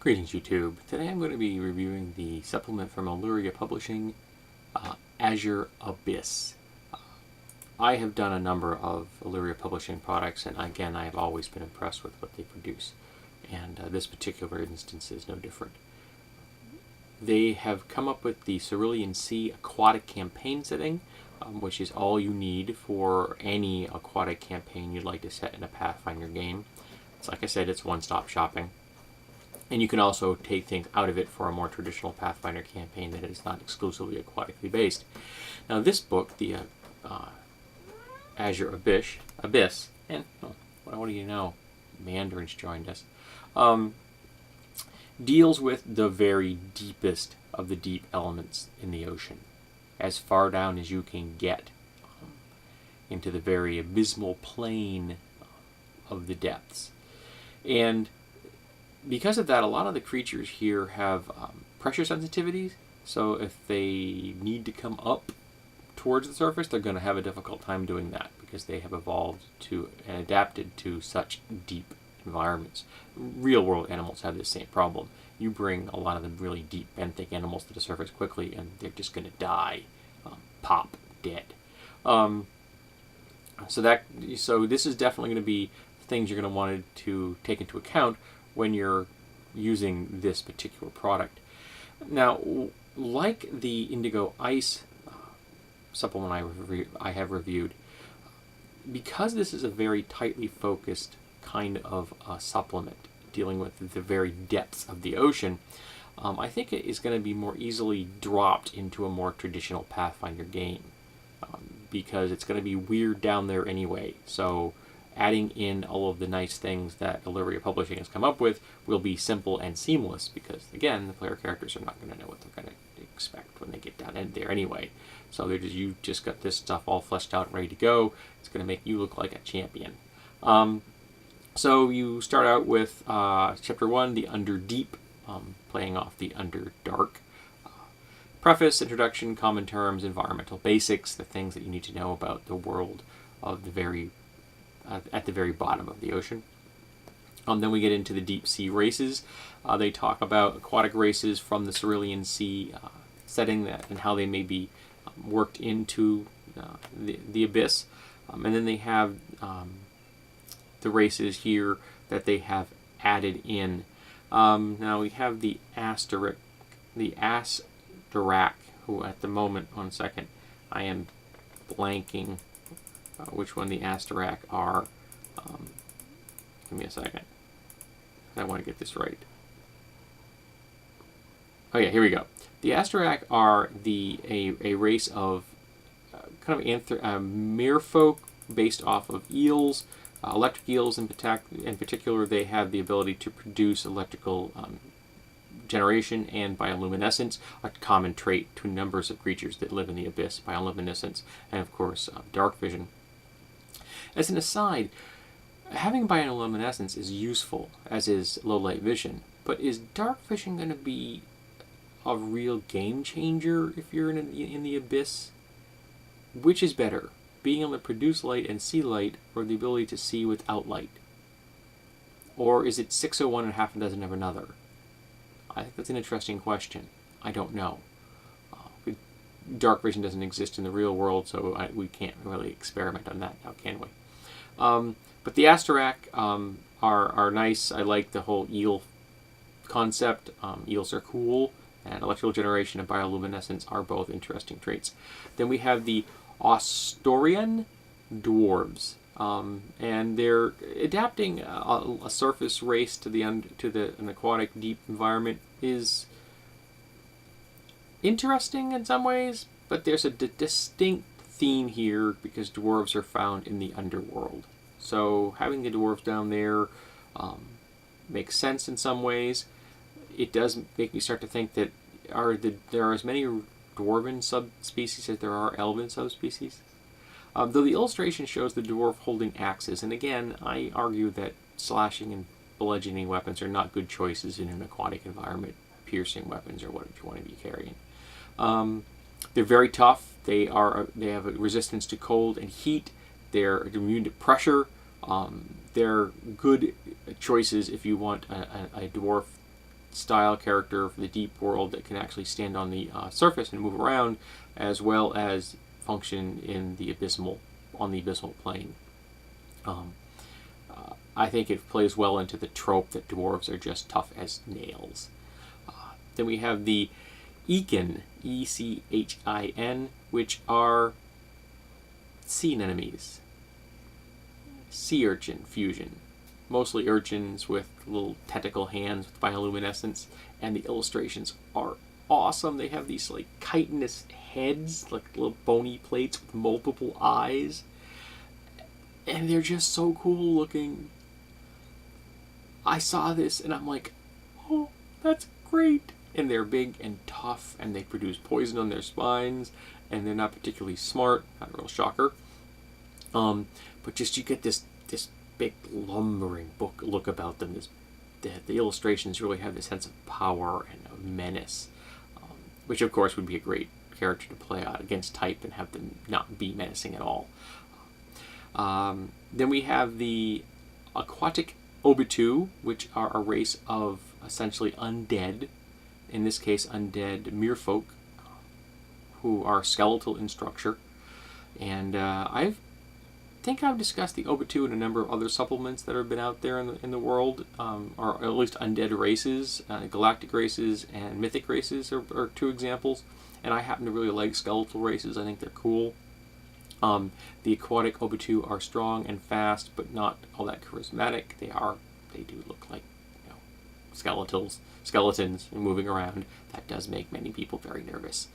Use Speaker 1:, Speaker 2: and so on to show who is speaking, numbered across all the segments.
Speaker 1: Greetings YouTube. Today I'm going to be reviewing the supplement from Alluria Publishing, Azure Abyss. I have done a number of Alluria Publishing products, and again I have always been impressed with what they produce, and this particular instance is no different. They have come up with the Cerulean Sea aquatic campaign setting, which is all you need for any aquatic campaign you'd like to set in a Pathfinder game. It's like I said, it's one-stop shopping. And you can also take things out of it for a more traditional Pathfinder campaign that is not exclusively aquatically based. Now this book, the Azure Abyss, and what do you know, Mandarin's joined us, deals with the very deepest of the deep elements in the ocean, as far down as you can get into the very abysmal plane of the depths. And because of that, a lot of the creatures here have pressure sensitivities, so if they need to come up towards the surface, they're going to have a difficult time doing that because they have evolved to and adapted to such deep environments. Real-world animals have the same problem. You bring a lot of the really deep benthic animals to the surface quickly, and they're just going to die, pop, dead. So this is definitely going to be things you're going to want to take into account when you're using this particular product. Now, like the Indigo Ice supplement I have reviewed, because this is a very tightly focused kind of supplement dealing with the very depths of the ocean, I think it is going to be more easily dropped into a more traditional Pathfinder game because it's going to be weird down there anyway. So adding in all of the nice things that Alluria Publishing has come up with will be simple and seamless because, again, the player characters are not going to know what they're going to expect when they get down in there anyway. So you just got this stuff all fleshed out and ready to go. It's going to make you look like a champion. So you start out with Chapter 1, the Underdeep, playing off the Underdark. Preface, introduction, common terms, environmental basics, the things that you need to know about the world of the at the very bottom of the ocean. Then we get into the deep sea races. They talk about aquatic races from the Cerulean Sea setting and how they may be worked into the abyss. And then they have the races here that they have added in. Now we have the Asterak, who at the moment, one second, I am blanking which one the Asterak are. Give me a second. I want to get this right. Oh yeah, here we go. The Asterak are a race of kind of merfolk based off of eels, electric eels in particular. They have the ability to produce electrical generation and bioluminescence, a common trait to numbers of creatures that live in the abyss, bioluminescence, and of course dark vision. As an aside, having bioluminescence is useful, as is low light vision, but is dark vision going to be a real game changer if you're in the abyss? Which is better, being able to produce light and see light, or the ability to see without light? Or is it 601 and half a dozen of another? I think that's an interesting question. I don't know. Dark vision doesn't exist in the real world, so we can't really experiment on that now, can we? But the Asterak are nice. I like the whole eel concept. Eels are cool, and electrical generation and bioluminescence are both interesting traits. Then we have the Ostorian dwarves, and they're adapting a surface race to an aquatic deep environment is interesting in some ways, but there's a distinct theme here because dwarves are found in the underworld. So having the dwarves down there makes sense in some ways. It does make me start to think that there are as many dwarven subspecies as there are elven subspecies. Though the illustration shows the dwarf holding axes, and again, I argue that slashing and bludgeoning weapons are not good choices in an aquatic environment. Piercing weapons are what you want to be carrying. They're very tough. They have a resistance to cold and heat. They're immune to pressure. They're good choices if you want a dwarf style character for the deep world that can actually stand on the surface and move around, as well as function in the abysmal plane. Um, I think it plays well into the trope that dwarves are just tough as nails. Then we have the Echin, Echin, which are sea anemones. Sea urchin fusion. Mostly urchins with little tentacle hands with bioluminescence, and the illustrations are awesome. They have these like chitinous heads, like little bony plates with multiple eyes, and they're just so cool looking. I saw this and I'm like, oh, that's great. And they're big and tough, and they produce poison on their spines, and they're not particularly smart. Not a real shocker. But just you get this big lumbering look about them. The illustrations really have this sense of power and of menace, which of course would be a great character to play out against type and have them not be menacing at all. Then we have the aquatic Obitu, which are a race of essentially undead, in this case undead merfolk, who are skeletal in structure. And I think I've discussed the Obitu in a number of other supplements that have been out there in the world, or at least undead races, galactic races and mythic races are two examples. And I happen to really like skeletal races. I think they're cool. The aquatic Obitu are strong and fast, but not all that charismatic. They do look like, you know, skeletons and moving around. That does make many people very nervous.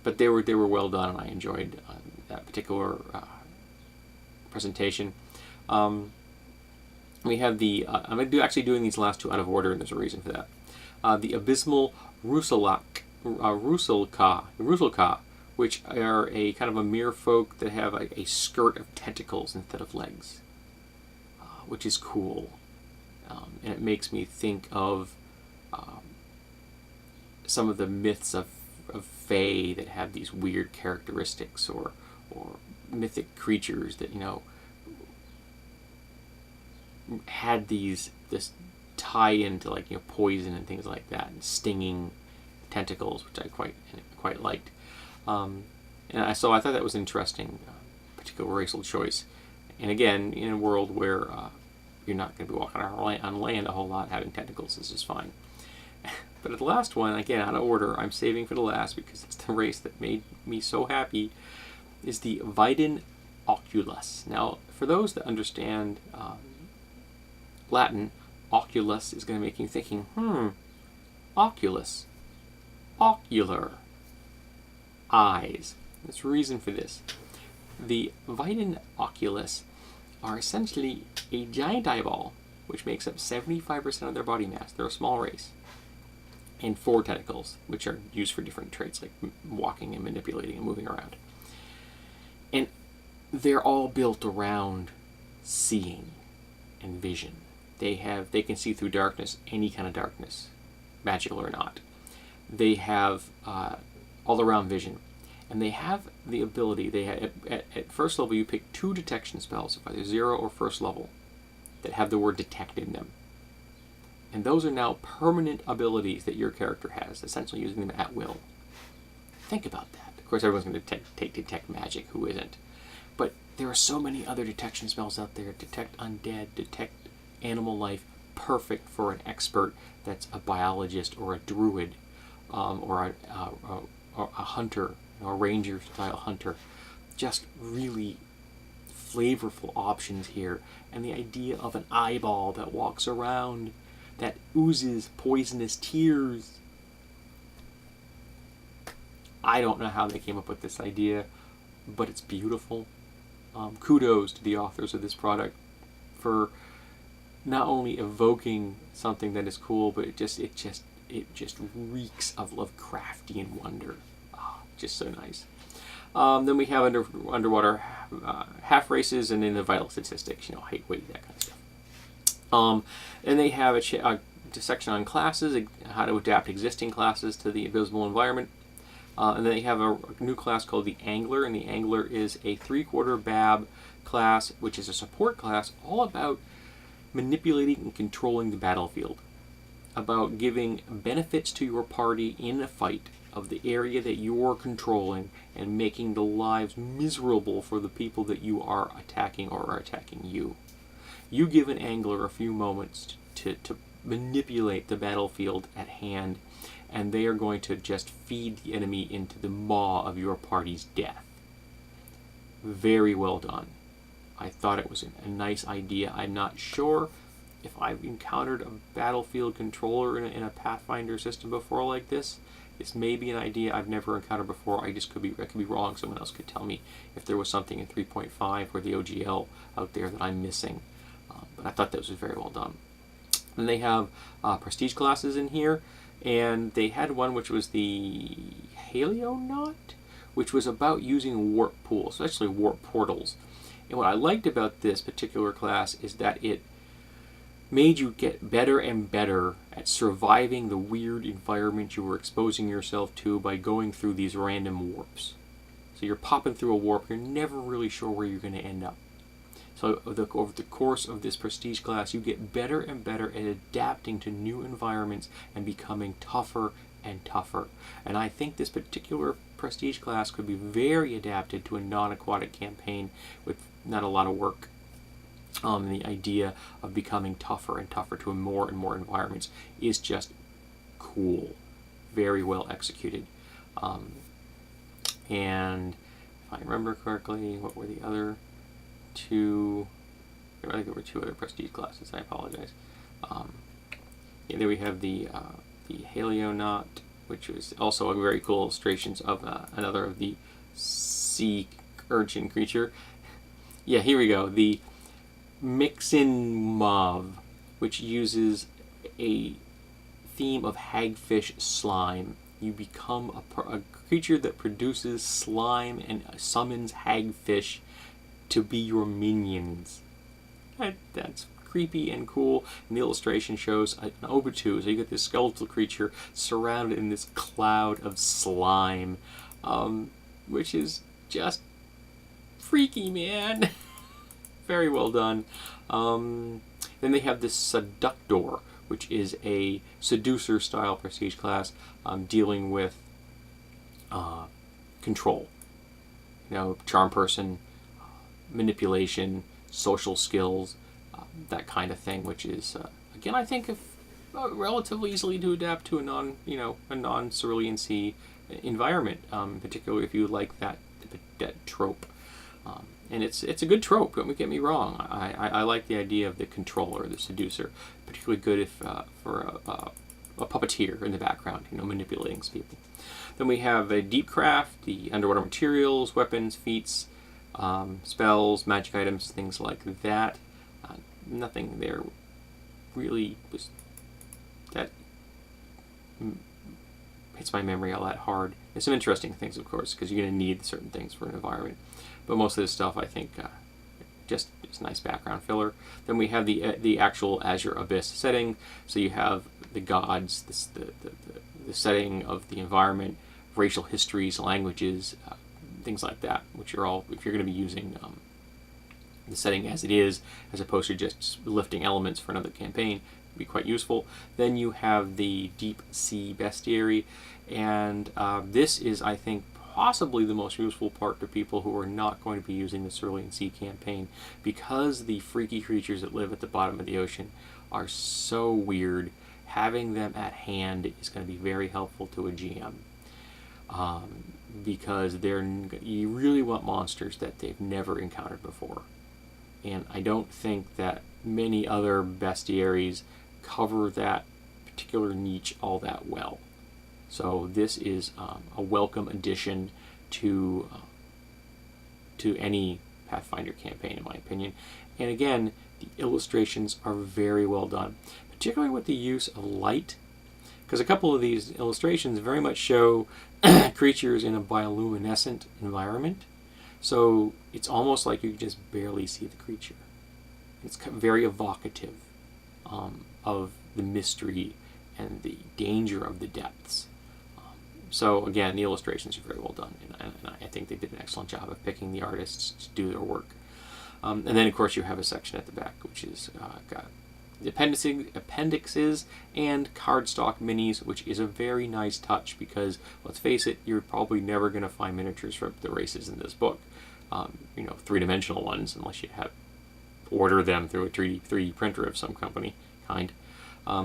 Speaker 1: But they were well done, and I enjoyed that particular presentation. We have the I'm actually doing these last two out of order, and there's a reason for that. The abysmal Rusalka, which are a kind of a merfolk that have a skirt of tentacles instead of legs, which is cool. And it makes me think of some of the myths of Fae that have these weird characteristics, or mythic creatures that, you know, had this tie into, like, you know, poison and things like that, and stinging tentacles, which I quite liked. And so I thought that was interesting, particular racial choice. And again, in a world where you're not going to be walking on land a whole lot, having tentacles is just fine. But the last one, again, out of order, I'm saving for the last because it's the race that made me so happy, is the Vidin Oculus. Now, for those that understand Latin, oculus is going to make you thinking, oculus, ocular, eyes. There's a reason for this. The Vidin Oculus are essentially a giant eyeball, which makes up 75% of their body mass. They're a small race. And 4 tentacles, which are used for different traits, like walking and manipulating and moving around. And they're all built around seeing and vision. They can see through darkness, any kind of darkness, magical or not. They have all-around vision. And they have the ability, at first level you pick 2 detection spells, of either 0 or first level, that have the word detect in them. And those are now permanent abilities that your character has, essentially using them at will. Think about that. Of course, everyone's going to take detect magic, who isn't? But there are so many other detection spells out there. Detect undead, detect animal life, perfect for an expert that's a biologist or a druid, or a hunter, a ranger-style hunter. Just really flavorful options here. And the idea of an eyeball that walks around, that oozes poisonous tears. I don't know how they came up with this idea, but it's beautiful. Kudos to the authors of this product for not only evoking something that is cool, but it just reeks of Lovecraftian wonder. Just so nice. Then we have underwater half races, and then the vital statistics, height, weight, that kind of stuff. And they have a section on classes, how to adapt existing classes to the abysmal environment. And then they have a new class called the Angler, and the Angler is a 3/4 BAB class, which is a support class all about manipulating and controlling the battlefield. about giving benefits to your party in a fight of the area that you're controlling and making the lives miserable for the people that you are attacking or are attacking you. You give an angler a few moments to manipulate the battlefield at hand, and they are going to just feed the enemy into the maw of your party's death. Very well done. I thought it was a nice idea. I'm not sure if I've encountered a battlefield controller in a Pathfinder system before like this. This may be an idea I've never encountered before. I could be wrong. Someone else could tell me if there was something in 3.5 or the OGL out there that I'm missing. But I thought that was very well done. And they have prestige classes in here, and they had one which was the Halionaut, which was about using warp pools, especially warp portals. And what I liked about this particular class is that it made you get better and better at surviving the weird environment you were exposing yourself to by going through these random warps. So you're popping through a warp, you're never really sure where you're going to end up. So over the course of this prestige class, you get better and better at adapting to new environments and becoming tougher and tougher. And I think this particular prestige class could be very adapted to a non-aquatic campaign with not a lot of work. The idea of becoming tougher and tougher to more and more environments is just cool. Very well executed. And if I remember correctly, what were the other two? I think there were two other prestige classes. I apologize. Yeah, there we have the Halionaut, which was also a very cool illustrations of another of the sea urchin creature. Yeah, here we go. The Mixin Mauve, which uses a theme of hagfish slime. You become a creature that produces slime and summons hagfish to be your minions. That's creepy and cool. And the illustration shows an Obitu, so you get this skeletal creature surrounded in this cloud of slime, which is just freaky, man. Very well done. Then they have this Seductor, which is a seducer style prestige class dealing with control. Charm person, manipulation, social skills, that kind of thing, which is again, I think relatively easily to adapt to a non-cerulean sea environment, particularly if you like that trope. And it's a good trope, don't get me wrong. I like the idea of the controller, the seducer, particularly good if for a puppeteer in the background, manipulating people. Then we have a deep craft, the underwater materials, weapons, feats, spells, magic items, things like that. Nothing there really was that hits my memory all that hard. There's some interesting things, of course, because you're going to need certain things for an environment. But most of this stuff, I think, just is nice background filler. Then we have the actual Azure Abyss setting. So you have the gods, the setting of the environment, racial histories, languages, things like that, which are all, if you're going to be using the setting as it is, as opposed to just lifting elements for another campaign, be quite useful. Then you have the deep sea bestiary, and this is, I think, possibly the most useful part to people who are not going to be using the Cerulean Sea campaign, because the freaky creatures that live at the bottom of the ocean are so weird. Having them at hand is going to be very helpful to a GM, because you really want monsters that they've never encountered before. And I don't think that many other bestiaries cover that particular niche all that well. So this is a welcome addition to any Pathfinder campaign, in my opinion. And again, the illustrations are very well done, particularly with the use of light, because a couple of these illustrations very much show creatures in a bioluminescent environment. So it's almost like you can just barely see the creature. It's very evocative of the mystery and the danger of the depths. So again, the illustrations are very well done, and I think they did an excellent job of picking the artists to do their work. And then, of course, you have a section at the back which is got appendixes and cardstock minis, which is a very nice touch because, let's face it, you're probably never going to find miniatures for the races in this book. Three-dimensional ones, unless you order them through a 3D printer of some kind.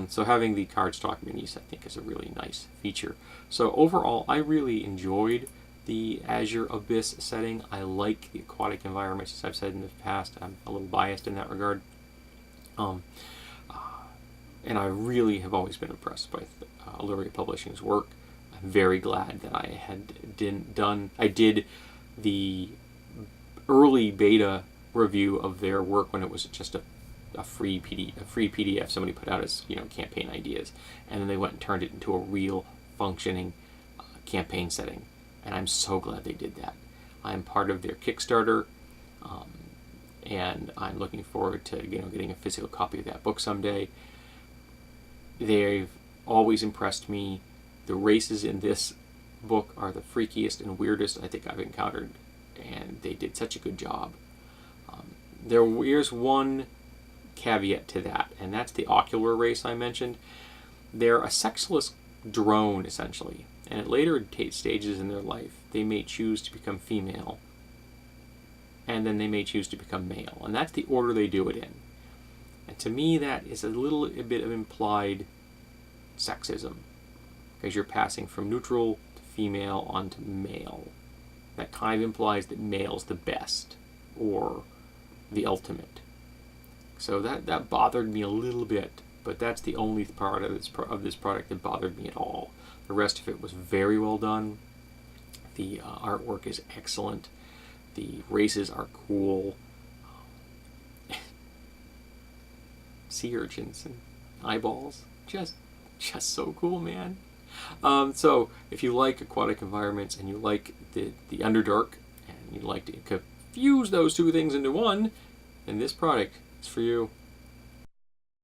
Speaker 1: So having the cardstock minis, I think, is a really nice feature. So overall, I really enjoyed the Azure Abyss setting. I like the aquatic environments, as I've said in the past. I'm a little biased in that regard. And I really have always been impressed by Alluria Publishing's work. I'm very glad that I did the early beta review of their work when it was just a free PDF somebody put out as campaign ideas, and then they went and turned it into a real functioning campaign setting. And I'm so glad they did that. I'm part of their Kickstarter, and I'm looking forward to getting a physical copy of that book someday. They've always impressed me. The races in this book are the freakiest and weirdest I think I've encountered, and they did such a good job. There's one caveat to that, and that's the ocular race I mentioned. They're a sexless drone, essentially, and at later stages in their life, they may choose to become female, and then they may choose to become male, and that's the order they do it in. And to me, that is a bit of implied sexism, because you're passing from neutral to female onto male. That kind of implies that male's the best, or the ultimate. So that bothered me a little bit, but that's the only part of this product that bothered me at all. The rest of it was very well done. The artwork is excellent. The races are cool. Sea urchins and eyeballs, just so cool, man. So if you like aquatic environments and you like the Underdark and you like to confuse those two things into one, then this product is for you.